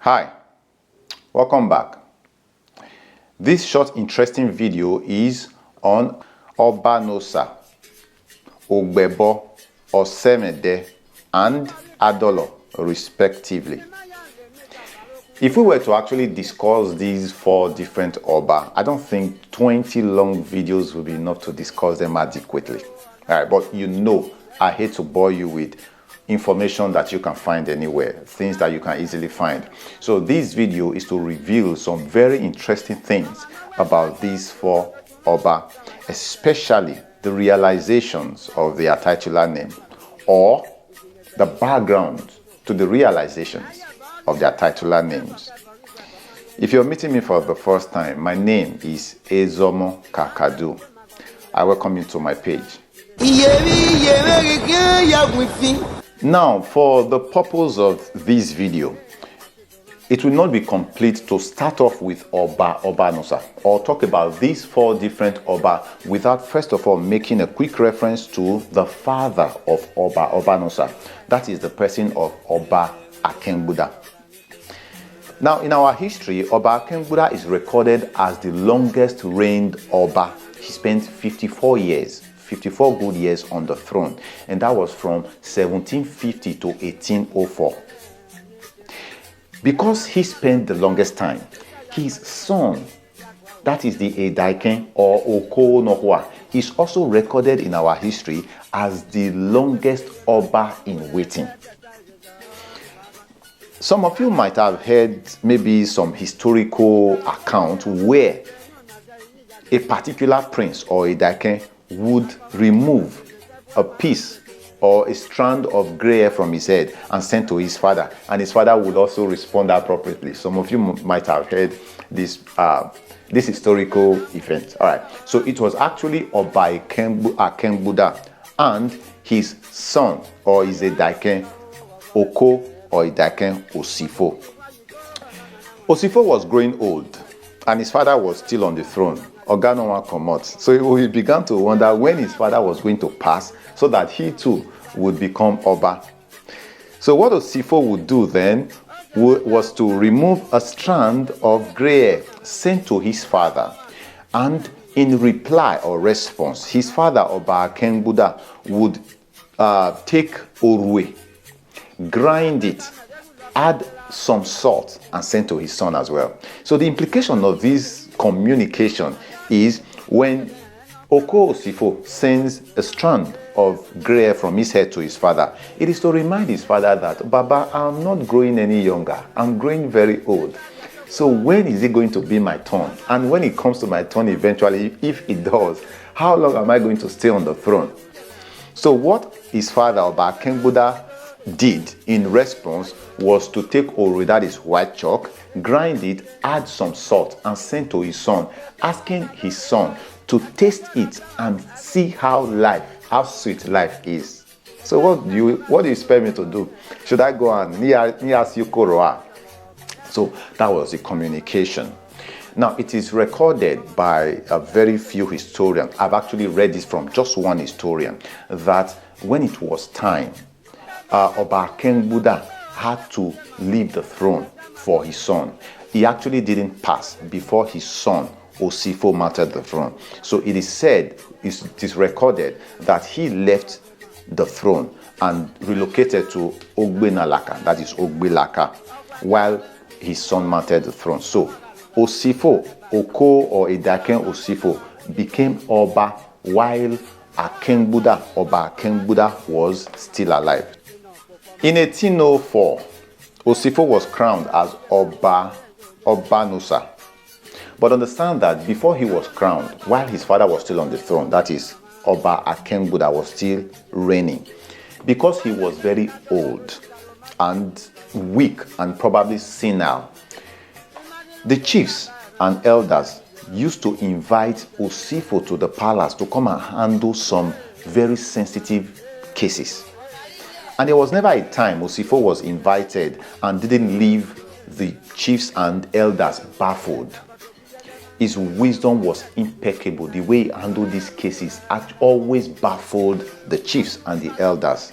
Hi, welcome back. This short interesting video is on Obanosa, Ogbebo, Osemwede and Adolo respectively. If we were to actually discuss these four different Oba, I don't think 20 long videos will be enough to discuss them adequately. Alright, but I hate to bore you with information that you can find anywhere, things that you can easily find. So this video is to reveal some very interesting things about these four Oba, especially the realizations of their titular name or the background to the realizations of their titular names. If you're meeting me for the first time, my name is Ezomo Kakadu. I welcome you to my page. Now, for the purpose of this video, it will not be complete to start off with Oba Obanosa or talk about these four different Oba without first of all making a quick reference to the father of Oba Obanosa. That is the person of Oba Akengbuda. Now, in our history, Oba Akengbuda is recorded as the longest reigned Oba. He spent 54 years. 54 good years on the throne, and that was from 1750 to 1804. Because he spent the longest time, his son, that is the Edaiken or Oko Nohua, is also recorded in our history as the longest Oba in waiting. Some of you might have heard maybe some historical account where a particular prince or Edaiken would remove a piece or a strand of gray hair from his head and send to his father, and his father would also respond appropriately. Some of you might have heard this historical event. All right, so it was actually Oba Akengbuda and his son, or his Edaiken Oko or Edaiken Osifo. Osifo was growing old and his father was still on the throne. Ogano Komot. So he began to wonder when his father was going to pass so that he too would become Oba. So what Osifo would do then was to remove a strand of gray hair sent to his father. And in reply or response, his father, Oba Akengbuda, would take Orwe, grind it, add some salt and send to his son as well. So the implication of this communication is when Oko Osifo sends a strand of gray hair from his head to his father, it is to remind his father that, Baba, I'm not growing any younger. I'm growing very old. So when is it going to be my turn? And when it comes to my turn eventually, if it does, how long am I going to stay on the throne? So what his father, Oba Akengbuda, did in response was to take Oro, that is white chalk, grind it, add some salt and send to his son, asking his son to taste it and see how sweet life is. So what do you expect me to do? Should I go and nias you koroa? So that was the communication. Now it is recorded by a very few historians. I've actually read this from just one historian, that when it was time, Oba Akengbuda had to leave the throne for his son. He actually didn't pass before his son Osifo mounted the throne. So it is said, it is recorded that he left the throne and relocated to Ogbenalaka, that is Ogbelaka, while his son mounted the throne. So Osifo, Oko or Edaiken Osifo, became Oba while Oba Akengbuda was still alive. In 1804, Osifo was crowned as Oba Obanosa. But understand that before he was crowned, while his father was still on the throne, that is, Oba Akengbuda was still reigning, because he was very old and weak and probably senile, the chiefs and elders used to invite Osifo to the palace to come and handle some very sensitive cases. And there was never a time Osifo was invited and didn't leave the chiefs and elders baffled. His wisdom was impeccable. The way he handled these cases always baffled the chiefs and the elders.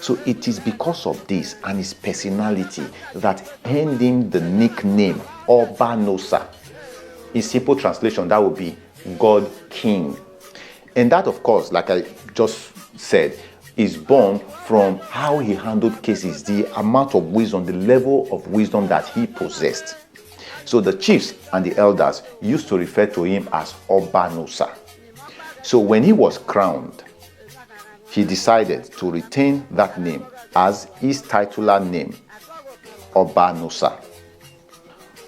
So it is because of this and his personality that earned him the nickname Obanosa. In simple translation, that would be God King. And that, of course, like I just said, is born from how he handled cases, the amount of wisdom, the level of wisdom that he possessed. So the chiefs and the elders used to refer to him as Obanosa. So when he was crowned, he decided to retain that name as his titular name, Obanosa.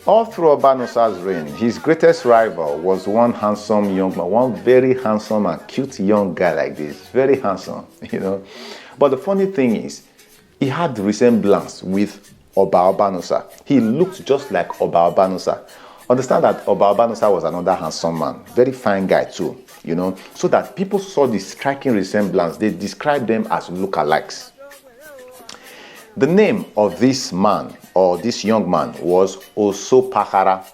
All through Obanosa's reign, his greatest rival was one handsome young man, one very handsome and cute young guy like this, very handsome, But the funny thing is, he had resemblance with Oba Obanosa. He looked just like Oba Obanosa. Understand that Oba Obanosa was another handsome man, very fine guy too, so that people saw the striking resemblance. They described them as lookalikes. The name of this man, or this young man, was Osopahara.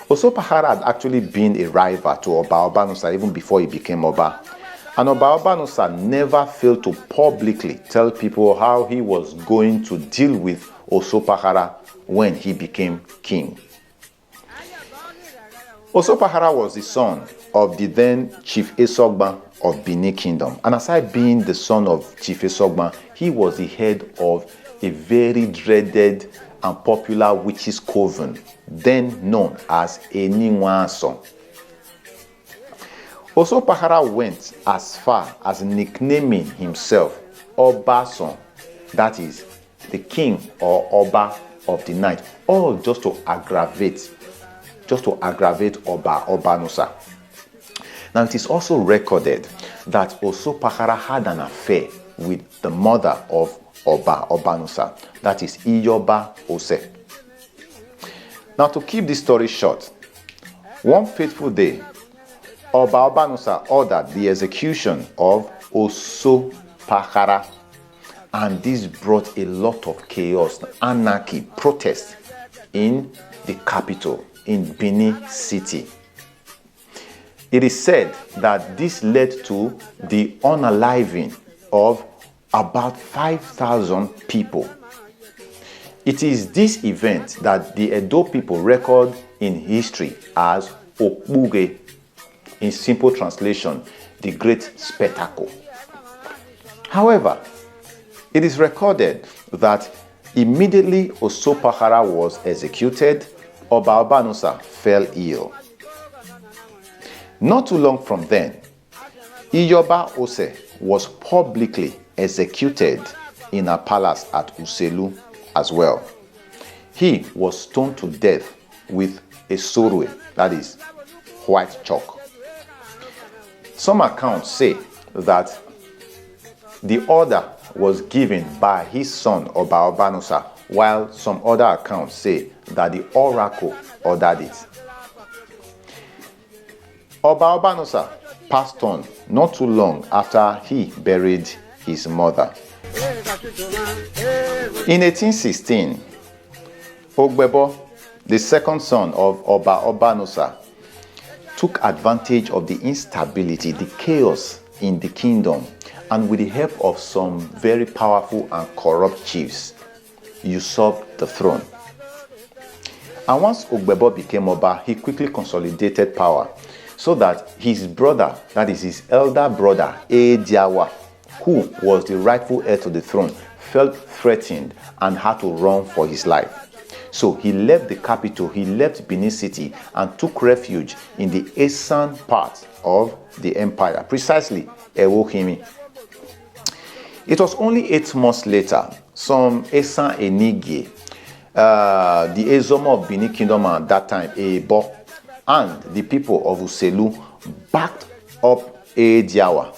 Osopahara had actually been a rival to Oba Obanosa even before he became Oba. And Oba Obanosa never failed to publicly tell people how he was going to deal with Osopahara when he became king. Osopahara was the son of the then Chief Esogban of Benin Kingdom. And aside being the son of Chief Esogban, he was the head of a very dreaded and popular witches' coven, then known as Eniwanso. Osopahara went as far as nicknaming himself Obason, that is, the king or Oba of the night, all just to aggravate Oba Obanosa. Now it is also recorded that Osopahara had an affair with the mother of Oba Obanosa, that is Iyoba Ose. Now to keep this story short, one fateful day, Oba Obanosa ordered the execution of Osopahara, and this brought a lot of chaos, anarchy, protest in the capital, in Benin City. It is said that this led to the unaliving of about 5,000 people. It is this event that the Edo people record in history as Okpuge, in simple translation, the Great Spectacle. However, it is recorded that immediately Osopahara was executed, Oba Obanosa fell ill. Not too long from then, Iyoba Ose was publicly executed in a palace at Uselu as well. He was stoned to death with a sorwe, that is, white chalk. Some accounts say that the order was given by his son Oba Obanosa, while some other accounts say that the oracle ordered it. Oba Obanosa passed on not too long after he buried his mother. In 1816, Ogbebo, the second son of Oba Obanosa, took advantage of the instability, the chaos in the kingdom, and with the help of some very powerful and corrupt chiefs, usurped the throne. And once Ogbebo became Oba, he quickly consolidated power so that his brother, that is his elder brother, Ediawa, who was the rightful heir to the throne, felt threatened and had to run for his life. So he left the capital, he left Benin City and took refuge in the eastern part of the empire, precisely Ewohimi. It was only 8 months later, some Esan Enige, the Ezomo of Benin Kingdom at that time, Ebo, and the people of Uselu backed up Ediawa,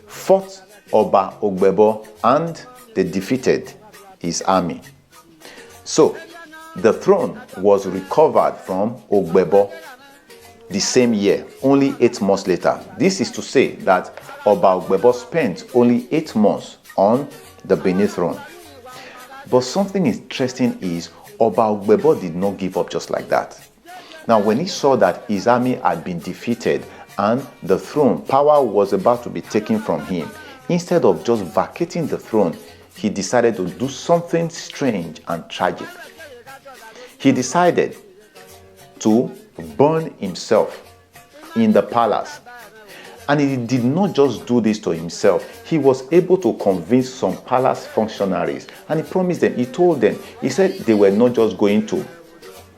fought Oba Ogbebo, and they defeated his army. So the throne was recovered from Ogbebo the same year, only 8 months later. This is to say that Oba Ogbebo spent only 8 months on the Benin throne. But something interesting is Oba Ogbebo did not give up just like that. Now, when he saw that his army had been defeated and the throne, power was about to be taken from him, instead of just vacating the throne, he decided to do something strange and tragic. He decided to burn himself in the palace. And he did not just do this to himself. He was able to convince some palace functionaries. And he promised them, he told them, he said they were not just going to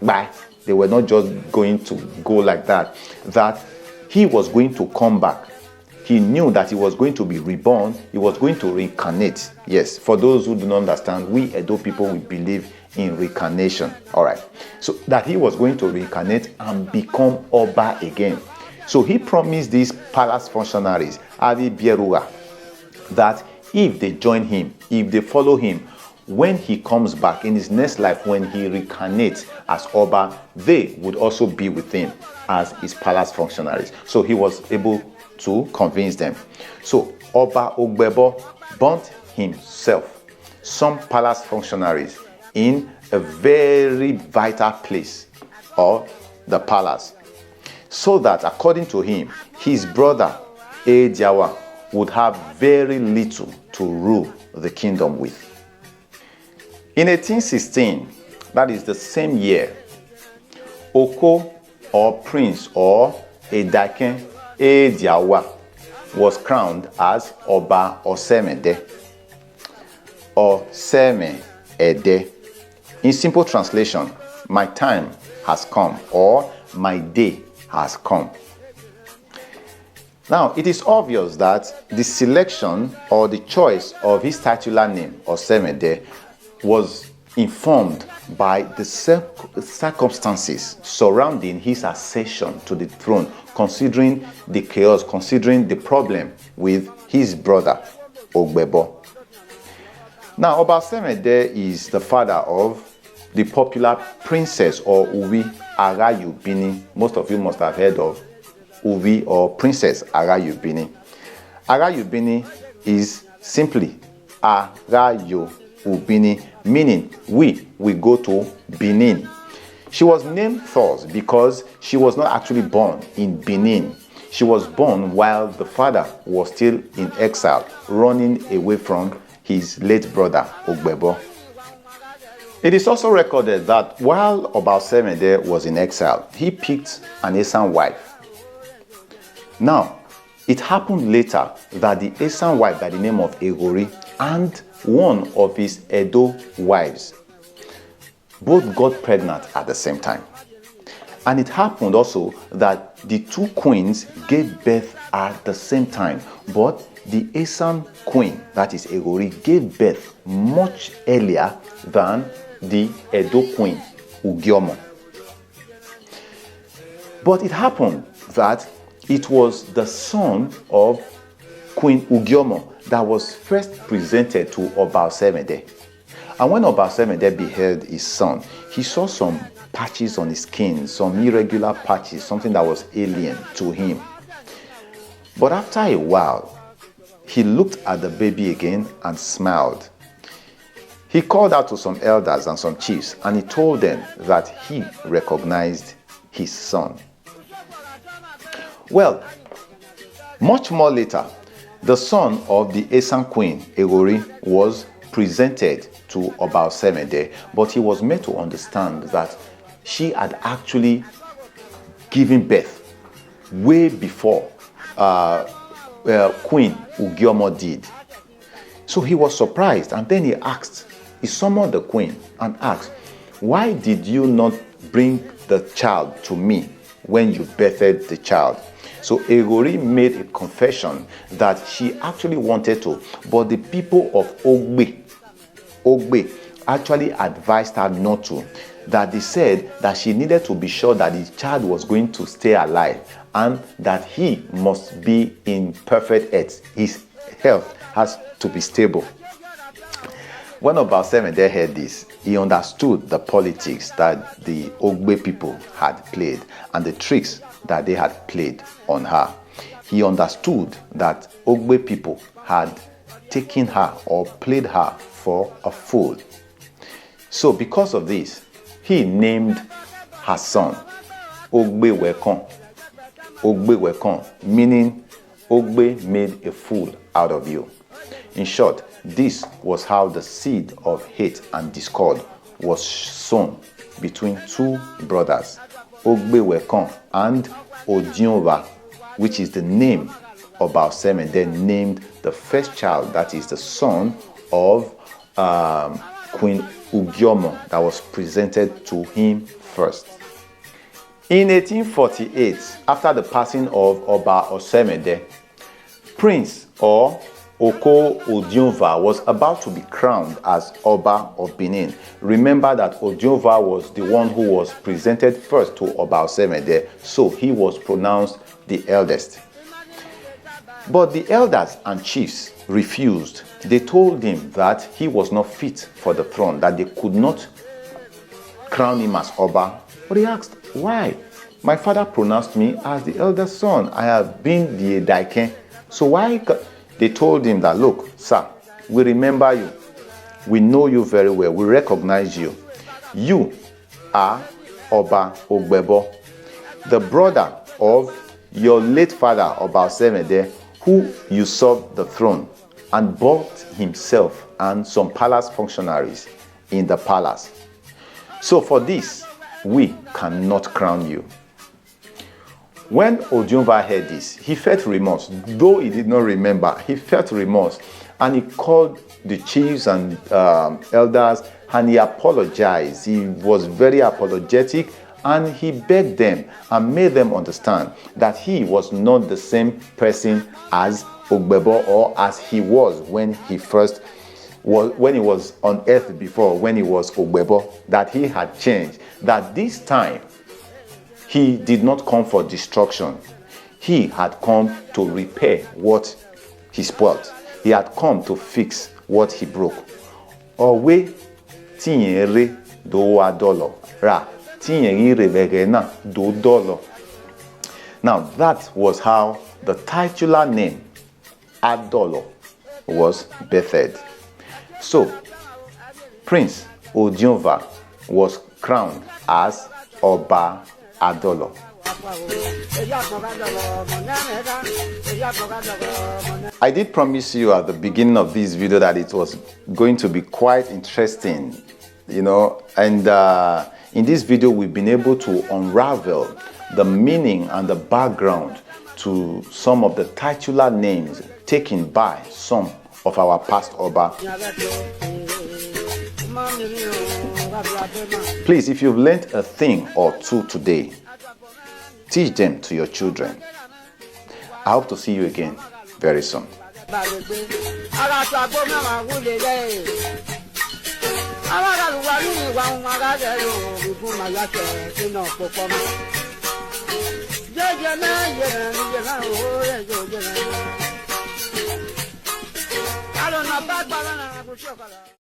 buy. They were not just going to go like that. That he was going to come back. He knew that he was going to be reborn. He was going to reincarnate. Yes, for those who do not understand, we Edo people, we believe in reincarnation. All right. So that he was going to reincarnate and become Oba again. So he promised these palace functionaries, Avi Bierua, that if they join him, if they follow him, when he comes back in his next life, when he reincarnates as Oba, they would also be with him as his palace functionaries. So he was able to convince them. So Oba Ogbebo burnt himself, some palace functionaries, in a very vital place of the palace, so that according to him, his brother Ediawa would have very little to rule the kingdom with. In 1816, that is the same year, Oko, or prince, or Edaken Ediawa, was crowned as Oba Osemwede, or Osemwede. In simple translation, my time has come, or my day has come. Now, it is obvious that the selection or the choice of his titular name, Osemwede, was informed by the circumstances surrounding his accession to the throne, considering the chaos, considering the problem with his brother Ogbebo. Now, Oba Osemwede is the father of the popular princess or Uvi Arayubini. Most of you must have heard of Uvi or Princess Arayubini. Arayubini is simply Arayubini, meaning we go to Benin. She was named thus because she was not actually born in Benin. She was born while the father was still in exile, running away from his late brother Ogbebo. It is also recorded that while Oba Osemwede was in exile, he picked an Esan wife. Now, it happened later that the Esan wife by the name of Egori and one of his Edo wives both got pregnant at the same time. And it happened also that the two queens gave birth at the same time, but the Esan queen, that is Egori, gave birth much earlier than the Edo queen, Ugiomo. But it happened that it was the son of Queen Ugiomo that was first presented to Oba Osemwede. And when Oba Osemwede beheld his son, he saw some patches on his skin, some irregular patches, something that was alien to him. But after a while, he looked at the baby again and smiled. He called out to some elders and some chiefs, and he told them that he recognized his son. Well, much more later, the son of the Esan queen, Egori, was presented to Oba Osemwede, but he was made to understand that she had actually given birth way before Queen Ugiomo did. So he was surprised, and then he summoned the queen and asked, "Why did you not bring the child to me when you birthed the child?" So Egori made a confession that she actually wanted to, but the people of Ogbe actually advised her not to. That they said that she needed to be sure that the child was going to stay alive and that he must be in perfect health. His health has to be stable. When Oba Osemwede heard this, he understood the politics that the Ogbe people had played and the tricks that they had played on her. He understood that Ogbe people had taken her or played her for a fool. So because of this, he named her son Ogbe Wekon. Ogbe Wekon, meaning Ogbe made a fool out of you. In short, this was how the seed of hate and discord was sown between two brothers, Ogbewekon and Odionva, which is the name Oba Osemwede named the first child, that is the son of Queen Ugiomo, that was presented to him first. In 1848, after the passing of Oba Osemwede, Prince or Oko Odionva was about to be crowned as Oba of Benin. Remember that Odionva was the one who was presented first to Oba Osemwede, so he was pronounced the eldest. But the elders and chiefs refused. They told him that he was not fit for the throne, that they could not crown him as Oba. But he asked, why? My father pronounced me as the eldest son. I have been the Edaiken. So why? They told him that, look, sir, we remember you. We know you very well. We recognize you. You are Oba Ogbebo, the brother of your late father, Oba Osemwede, who usurped the throne and bought himself and some palace functionaries in the palace. So for this, we cannot crown you. When Odionva heard this, he felt remorse. Though he did not remember, he felt remorse. And he called the chiefs and elders and he apologized. He was very apologetic and he begged them and made them understand that he was not the same person as Ogbebo or as he was when he was on earth before, when he was Ogbebo, that he had changed. That this time, he did not come for destruction. He had come to repair what he spoiled. He had come to fix what he broke. Owe tinyere do Adolo ra tinyere vegena do dolo. Now that was how the titular name Adolo was birthed. So Prince Odionva was crowned as Oba Adolo. I did promise you at the beginning of this video that it was going to be quite interesting, and in this video we've been able to unravel the meaning and the background to some of the titular names taken by some of our past Oba. Please, if you've learned a thing or two today, teach them to your children. I hope to see you again very soon.